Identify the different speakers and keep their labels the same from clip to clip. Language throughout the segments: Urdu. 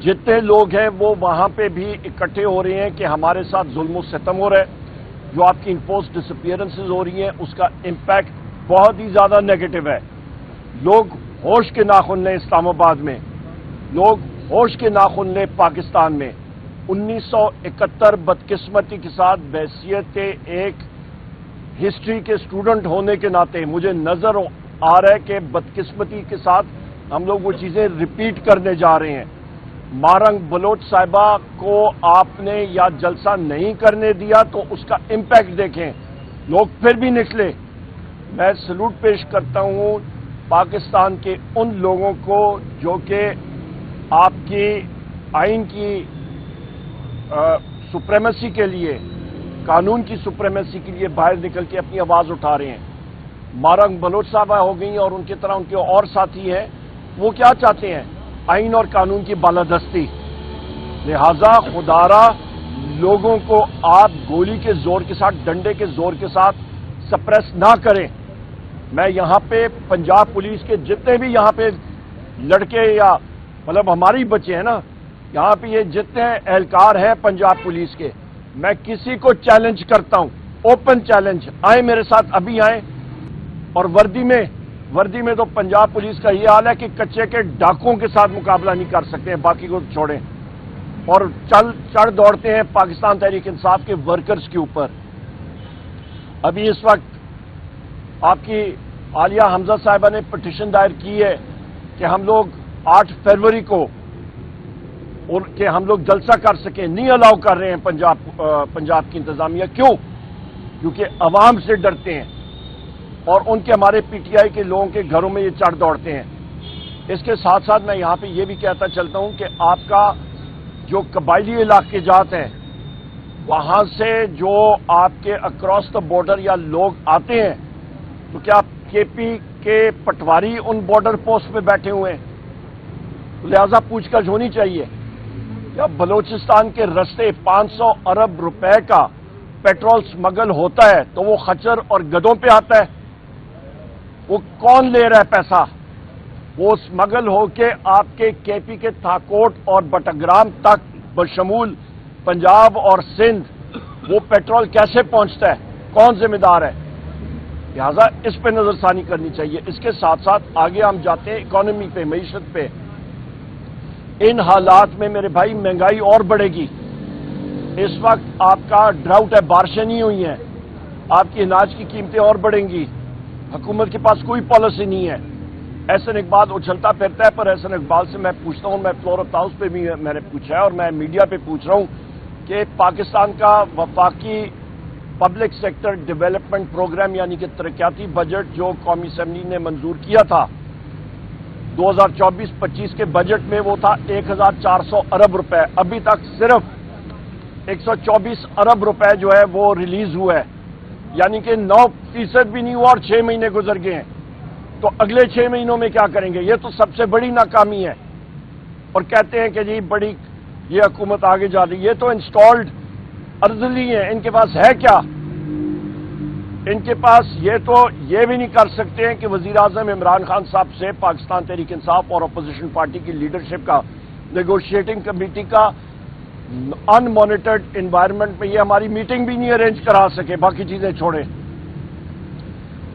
Speaker 1: جتنے لوگ ہیں وہ وہاں پہ بھی اکٹھے ہو رہے ہیں کہ ہمارے ساتھ ظلم و ستم ہو رہا ہے، جو آپ کی انفورس ڈس اپیئرنسز ہو رہی ہیں اس کا امپیکٹ بہت ہی زیادہ نیگیٹو ہے۔ لوگ ہوش کے ناخن لیں اسلام آباد میں، لوگ ہوش کے ناخن لیں پاکستان میں۔ 1971 بدقسمتی کے ساتھ بحیثیت ایک ہسٹری کے اسٹوڈنٹ ہونے کے ناطے مجھے نظر آ رہا ہے کہ بدقسمتی کے ساتھ ہم لوگ وہ چیزیں ریپیٹ کرنے جا رہے ہیں۔ مارنگ بلوچ صاحبہ کو آپ نے یا جلسہ نہیں کرنے دیا تو اس کا امپیکٹ دیکھیں، لوگ پھر بھی نکلے۔ میں سلوٹ پیش کرتا ہوں پاکستان کے ان لوگوں کو جو کہ آپ کی آئین کی سپریمیسی کے لیے، قانون کی سپریمیسی کے لیے باہر نکل کے اپنی آواز اٹھا رہے ہیں۔ مارنگ بلوچ صاحبہ ہو گئی اور ان کی طرح ان کے اور ساتھی ہیں، وہ کیا چاہتے ہیں؟ آئین اور قانون کی بالادستی۔ لہذا خدارا لوگوں کو آپ گولی کے زور کے ساتھ، ڈنڈے کے زور کے ساتھ سپریس نہ کریں۔ میں یہاں پہ پنجاب پولیس کے جتنے بھی یہاں پہ لڑکے یا مطلب ہماری بچے ہیں نا، یہاں پہ یہ جتنے اہلکار ہیں پنجاب پولیس کے، میں کسی کو چیلنج کرتا ہوں، اوپن چیلنج، آئیں میرے ساتھ ابھی آئیں۔ اور وردی میں تو پنجاب پولیس کا یہ حال ہے کہ کچے کے ڈاکوں کے ساتھ مقابلہ نہیں کر سکتے ہیں، باقی کو چھوڑیں، اور چڑھ دوڑتے ہیں پاکستان تحریک انصاف کے ورکرز کے اوپر۔ ابھی اس وقت آپ کی عالیہ حمزہ صاحبہ نے پٹیشن دائر کی ہے کہ ہم لوگ 8 فروری کو کہ ہم لوگ جلسہ کر سکیں، نہیں الاؤ کر رہے ہیں پنجاب کی انتظامیہ۔ کیوں؟ کیونکہ عوام سے ڈرتے ہیں اور ان کے ہمارے پی ٹی آئی کے لوگوں کے گھروں میں یہ چڑھ دوڑتے ہیں۔ اس کے ساتھ ساتھ میں یہاں پہ یہ بھی کہتا چلتا ہوں کہ آپ کا جو قبائلی علاقے جات ہیں، وہاں سے جو آپ کے اکراس دا بارڈر یا لوگ آتے ہیں، تو کیا کے پی کے پٹواری ان بارڈر پوسٹ پہ بیٹھے ہوئے ہیں؟ لہذا پوچھ گچھ ہونی چاہیے۔ یا بلوچستان کے رستے 500 ارب روپے کا پیٹرول سمگل ہوتا ہے تو وہ خچر اور گدوں پہ آتا ہے؟ وہ کون لے رہا ہے پیسہ؟ وہ سمگل ہو کے آپ کے پی کے تھاکوٹ اور بٹگرام تک بشمول پنجاب اور سندھ وہ پیٹرول کیسے پہنچتا ہے؟ کون ذمہ دار ہے؟ لہذا اس پہ نظر ثانی کرنی چاہیے۔ اس کے ساتھ ساتھ آگے ہم جاتے ہیں اکانومی پہ، معیشت پہ۔ ان حالات میں میرے بھائی مہنگائی اور بڑھے گی۔ اس وقت آپ کا ڈراؤٹ ہے، بارشیں نہیں ہوئی ہیں، آپ کی اناج کی قیمتیں اور بڑھیں گی۔ حکومت کے پاس کوئی پالیسی نہیں ہے۔ احسن اقبال اچھلتا پھرتا ہے، پر احسن اقبال سے میں پوچھتا ہوں، میں فلور آف ہاؤس پہ بھی میں نے پوچھا ہے اور میں میڈیا پہ پوچھ رہا ہوں کہ پاکستان کا وفاقی پبلک سیکٹر ڈیولپمنٹ پروگرام یعنی کہ ترقیاتی بجٹ جو قومی اسمبلی نے منظور کیا تھا 2024-25 کے بجٹ میں، وہ تھا 1400 ارب روپے۔ ابھی تک صرف 124 ارب روپے جو ہے وہ ریلیز ہوا ہے، یعنی کہ 9% بھی نہیں ہوا اور 6 مہینے گزر گئے ہیں۔ تو اگلے 6 مہینوں میں کیا کریں گے؟ یہ تو سب سے بڑی ناکامی ہے۔ اور کہتے ہیں کہ جی بڑی یہ حکومت آگے جا رہی ہے، یہ تو انسٹالڈ ارزلی ہیں، ان کے پاس ہے کیا؟ ان کے پاس یہ تو یہ بھی نہیں کر سکتے ہیں کہ وزیر اعظم عمران خان صاحب سے پاکستان تحریک انصاف اور اپوزیشن پارٹی کی لیڈرشپ کا نیگوشیٹنگ کمیٹی کا ان مانیٹرڈ انوائرمنٹ میں یہ ہماری میٹنگ بھی نہیں ارینج کرا سکے، باقی چیزیں چھوڑیں۔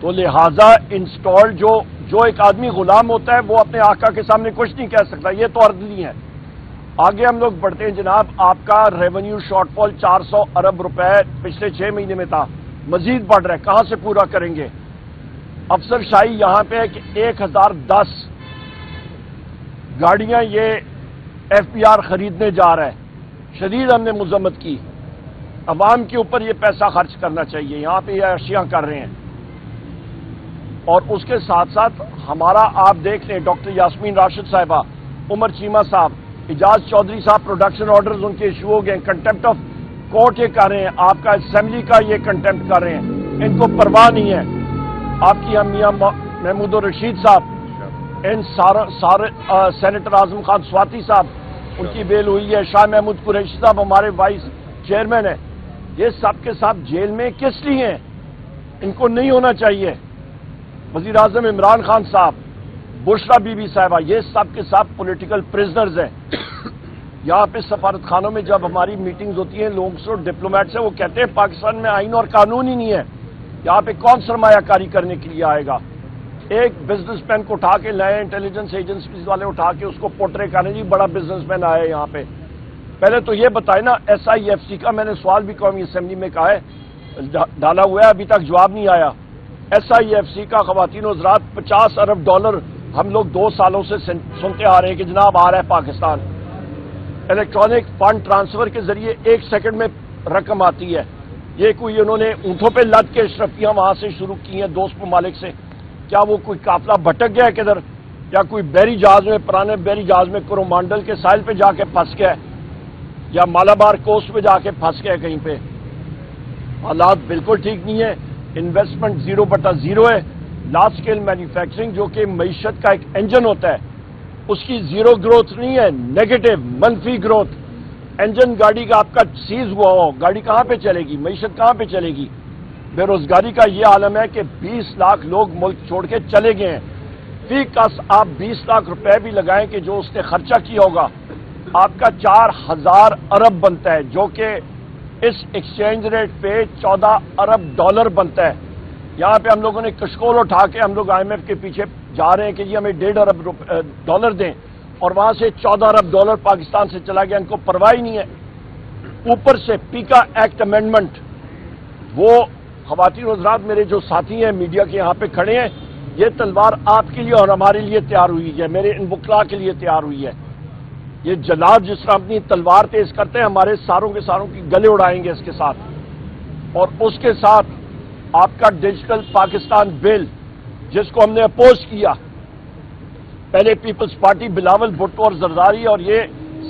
Speaker 1: تو لہذا انسٹال جو ایک آدمی غلام ہوتا ہے وہ اپنے آقا کے سامنے کچھ نہیں کہہ سکتا، یہ تو ارزلی ہے۔ آگے ہم لوگ بڑھتے ہیں جناب۔ آپ کا ریونیو شارٹ فال 400 ارب روپے پچھلے 6 مہینے میں تھا، مزید بڑھ رہا ہے، کہاں سے پورا کریں گے؟ افسر شاہی یہاں پہ ہے کہ 1010 گاڑیاں یہ ایف پی آر خریدنے جا رہا ہے۔ شدید ہم نے مذمت کی، عوام کے اوپر یہ پیسہ خرچ کرنا چاہیے، یہاں پہ یہ اشیاء کر رہے ہیں۔ اور اس کے ساتھ ساتھ ہمارا آپ دیکھ لیں، ڈاکٹر یاسمین راشد صاحبہ، عمر چیمہ صاحب، اعجاز چودھری صاحب، پروڈکشن آرڈرز ان کے ایشو ہو گئے، کنٹمپٹ آف کورٹ یہ کر رہے ہیں، آپ کا اسمبلی کا یہ کنٹمپٹ کر رہے ہیں، ان کو پرواہ نہیں ہے۔ آپ کی ہم میاں محمود الرشید صاحب، ان سینیٹر اعظم خان سواتی صاحب، ان کی بیل ہوئی ہے، شاہ محمود قریشی صاحب ہمارے وائس چیئرمین ہیں، یہ سب کے ساتھ جیل میں کس لیے ہیں؟ ان کو نہیں ہونا چاہیے۔ وزیر اعظم عمران خان صاحب، بشرا بی بی صاحبہ، یہ سب کے ساتھ پولیٹیکل پرزنرز ہیں۔ یہاں پہ سفارت خانوں میں جب ہماری میٹنگز ہوتی ہیں لوگوں سے، ڈپلومیٹ سے، وہ کہتے ہیں پاکستان میں آئین اور قانون ہی نہیں ہے، یہاں پہ کون سرمایہ کاری کرنے کے لیے آئے گا؟ ایک بزنس مین کو اٹھا کے لائے، انٹیلیجنس ایجنسیز والے اٹھا کے اس کو پورٹرے کرنے، جی بڑا بزنس مین آیا ہے یہاں پہ۔ پہلے تو یہ بتائے نا، SIFC کا میں نے سوال بھی قومی اسمبلی میں کہا ہے، ڈالا ہوا ہے، ابھی تک جواب نہیں آیا۔ SIFC کا خواتین و حضرات $50 ارب ہم لوگ 2 سالوں سے سنتے آ رہے ہیں کہ جناب آ رہا ہے پاکستان۔ الیکٹرانک فنڈ ٹرانسفر کے ذریعے 1 سیکنڈ میں رقم آتی ہے۔ یہ کوئی انہوں نے اونٹوں پہ لد کے اشرفیاں وہاں سے شروع کی ہیں دوست ممالک سے، کیا وہ کوئی قافلہ بھٹک گیا ہے کدھر، یا کوئی بحری جہاز میں، پرانے بحری جہاز میں کورومانڈل کے ساحل پہ جا کے پھنس گیا ہے، یا مالابار کوسٹ پہ جا کے پھنس گیا کہیں پہ؟ حالات بالکل ٹھیک نہیں ہے، انویسٹمنٹ 0/0 ہے۔ لارج اسکیل مینوفیکچرنگ جو کہ معیشت کا ایک انجن ہوتا ہے، اس کی 0 گروتھ نہیں ہے، نیگیٹو، منفی گروتھ۔ انجن گاڑی کا آپ کا سیز ہوا ہو، گاڑی کہاں پہ چلے گی؟ معیشت کہاں پہ چلے گی؟ بے روزگاری کا یہ عالم ہے کہ 20 لاکھ لوگ ملک چھوڑ کے چلے گئے ہیں۔ فی کس آپ 20 لاکھ روپے بھی لگائیں کہ جو اس نے خرچہ کیا ہوگا، آپ کا 4000 ارب بنتا ہے، جو کہ اس ایکسچینج ریٹ پہ $14 ارب بنتا ہے۔ یہاں پہ ہم لوگوں نے کشکول اٹھا کے ہم لوگ IMF کے پیچھے جا رہے ہیں کہ یہ ہمیں $1.5 ارب دیں، اور وہاں سے $14 ارب پاکستان سے چلا گیا، ان کو پرواہ ہی نہیں ہے۔ اوپر سے پیکا ایکٹ امینڈمنٹ، وہ خواتین حضرات میرے جو ساتھی ہیں میڈیا کے یہاں پہ کھڑے ہیں، یہ تلوار آپ کے لیے اور ہمارے لیے تیار ہوئی ہے، میرے ان وکلا کے لیے تیار ہوئی ہے۔ یہ جلاد جس طرح اپنی تلوار تیز کرتے ہیں، ہمارے ساروں کے ساروں کی گلے اڑائیں گے اس کے ساتھ۔ اور اس کے ساتھ آپ کا ڈیجیٹل پاکستان بل، جس کو ہم نے اپوز کیا، پہلے پیپلز پارٹی بلاول بھٹو اور زرداری، اور یہ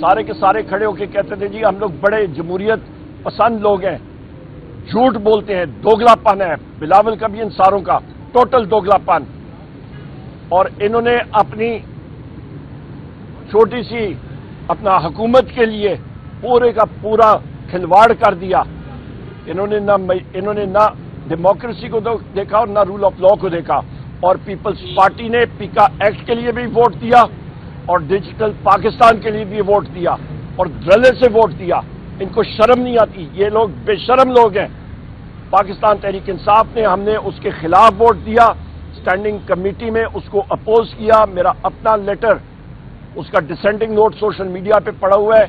Speaker 1: سارے کے سارے کھڑے ہو کے کہتے تھے جی ہم لوگ بڑے جمہوریت پسند لوگ ہیں، جھوٹ بولتے ہیں، دوگلا پن ہے بلاول کا بھی، ان ساروں کا ٹوٹل دوگلا پن۔ اور انہوں نے اپنی چھوٹی سی اپنا حکومت کے لیے پورے کا پورا کھلواڑ کر دیا۔ انہوں نے نہ ڈیموکریسی کو دیکھا اور نہ رول آف لا کو دیکھا، اور پیپلز پارٹی نے پیکا ایکٹ کے لیے بھی ووٹ دیا اور ڈیجیٹل پاکستان کے لیے بھی ووٹ دیا، اور دھڑلے سے ووٹ دیا۔ ان کو شرم نہیں آتی، یہ لوگ بے شرم لوگ ہیں۔ پاکستان تحریک انصاف نے، ہم نے اس کے خلاف ووٹ دیا، اسٹینڈنگ کمیٹی میں اس کو اپوز کیا۔ میرا اپنا لیٹر، اس کا ڈسینڈنگ نوٹ سوشل میڈیا پہ پڑا ہوا ہے،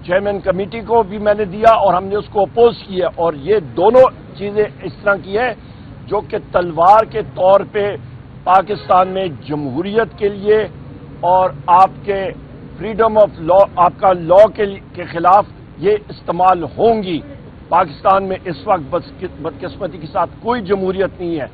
Speaker 1: چیئرمین کمیٹی کو بھی میں نے دیا، اور ہم نے اس کو اپوز کیا۔ اور یہ دونوں چیزیں اس طرح کی ہیں جو کہ تلوار کے طور پہ پاکستان میں جمہوریت کے لیے اور آپ کے فریڈم آف لا، آپ کا لا کے خلاف یہ استعمال ہوں گی۔ پاکستان میں اس وقت بدقسمتی کے ساتھ کوئی جمہوریت نہیں ہے۔